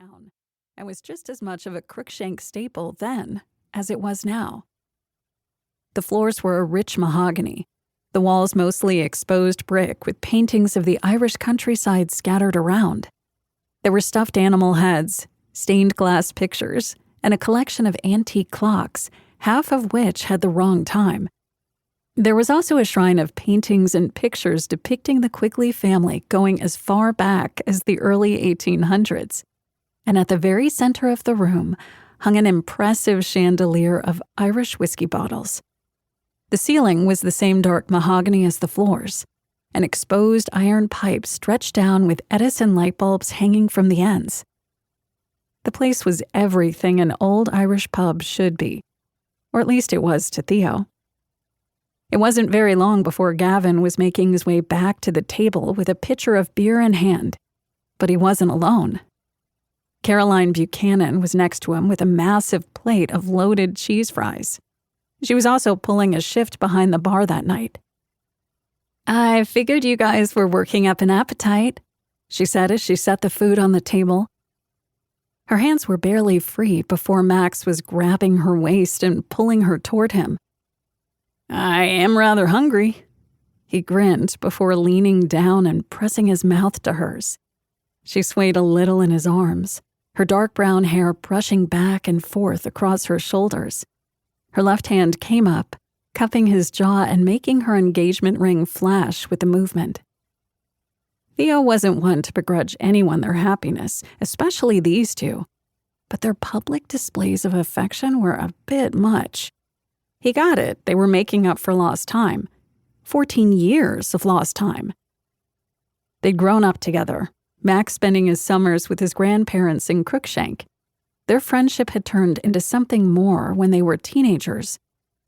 town and was just as much of a Crookshank staple then as it was now. The floors were a rich mahogany, the walls mostly exposed brick with paintings of the Irish countryside scattered around. There were stuffed animal heads, stained glass pictures, and a collection of antique clocks, half of which had the wrong time. There was also a shrine of paintings and pictures depicting the Quigley family going as far back as the early 1800s. And at the very center of the room hung an impressive chandelier of Irish whiskey bottles. The ceiling was the same dark mahogany as the floors, an exposed iron pipe stretched down with Edison light bulbs hanging from the ends. The place was everything an old Irish pub should be, or at least it was to Theo. It wasn't very long before Gavin was making his way back to the table with a pitcher of beer in hand, but he wasn't alone. Caroline Buchanan was next to him with a massive plate of loaded cheese fries. She was also pulling a shift behind the bar that night. "I figured you guys were working up an appetite," she said as she set the food on the table. Her hands were barely free before Max was grabbing her waist and pulling her toward him. "I am rather hungry," he grinned before leaning down and pressing his mouth to hers. She swayed a little in his arms, her dark brown hair brushing back and forth across her shoulders. Her left hand came up, cupping his jaw and making her engagement ring flash with the movement. Theo wasn't one to begrudge anyone their happiness, especially these two, but their public displays of affection were a bit much. He got it, they were making up for lost time. 14 years of lost time. They'd grown up together, Max spending his summers with his grandparents in Crookshank. Their friendship had turned into something more when they were teenagers,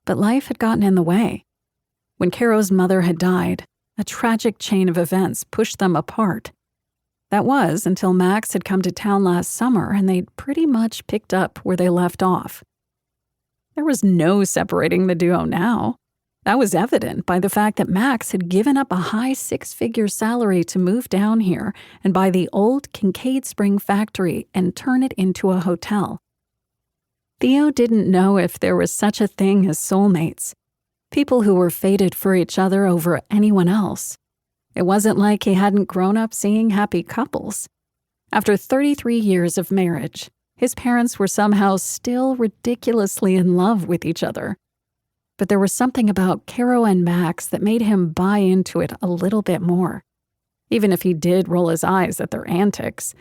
but life had gotten in the way. When Caro's mother had died, a tragic chain of events pushed them apart. That was until Max had come to town last summer and they'd pretty much picked up where they left off. There was no separating the duo now. That was evident by the fact that Max had given up a high six-figure salary to move down here and buy the old Kincaid Spring factory and turn it into a hotel. Theo didn't know if there was such a thing as soulmates, people who were fated for each other over anyone else. It wasn't like he hadn't grown up seeing happy couples. After 33 years of marriage, his parents were somehow still ridiculously in love with each other. But there was something about Caro and Max that made him buy into it a little bit more, even if he did roll his eyes at their antics,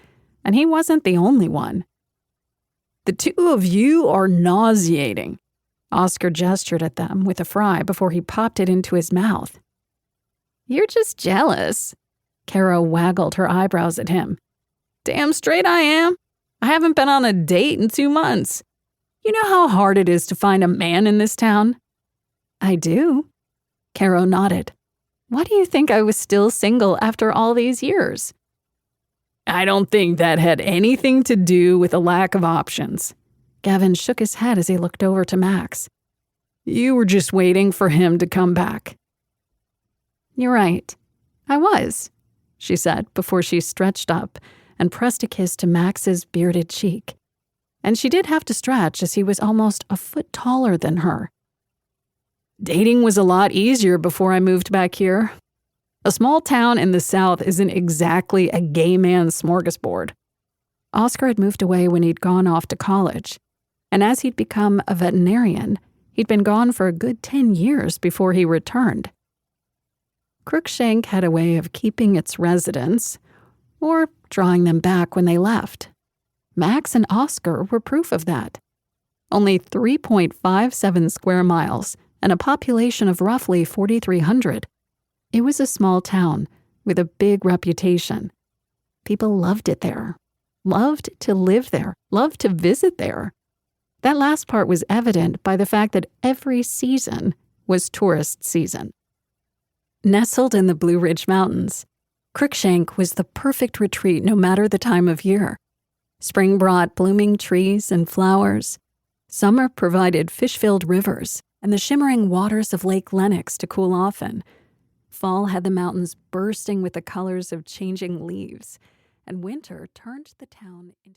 and he wasn't the only one. "The two of you are nauseating," Oscar gestured at them with a fry before he popped it into his mouth. "You're just jealous." Caro waggled her eyebrows at him. "Damn straight I am. I haven't been on a date in 2 months. You know how hard it is to find a man in this town?" "I do." Caro nodded. "Why do you think I was still single after all these years?" "I don't think that had anything to do with a lack of options." Gavin shook his head as he looked over to Max. "You were just waiting for him to come back." "You're right. I was," she said before she stretched up and pressed a kiss to Max's bearded cheek. And she did have to stretch as he was almost a foot taller than her. "Dating was a lot easier before I moved back here. A small town in the South isn't exactly a gay man's smorgasbord." Oscar had moved away when he'd gone off to college, and as he'd become a veterinarian, he'd been gone for a good 10 years before he returned. Crookshank had a way of keeping its residents, or drawing them back when they left. Max and Oscar were proof of that. Only 3.57 square miles, and a population of roughly 4,300. It was a small town with a big reputation. People loved it there, loved to live there, loved to visit there. That last part was evident by the fact that every season was tourist season. Nestled in the Blue Ridge Mountains, Crookshank was the perfect retreat no matter the time of year. Spring brought blooming trees and flowers. Summer provided fish-filled rivers and the shimmering waters of Lake Lennox to cool off in. Fall had the mountains bursting with the colors of changing leaves, and winter turned the town into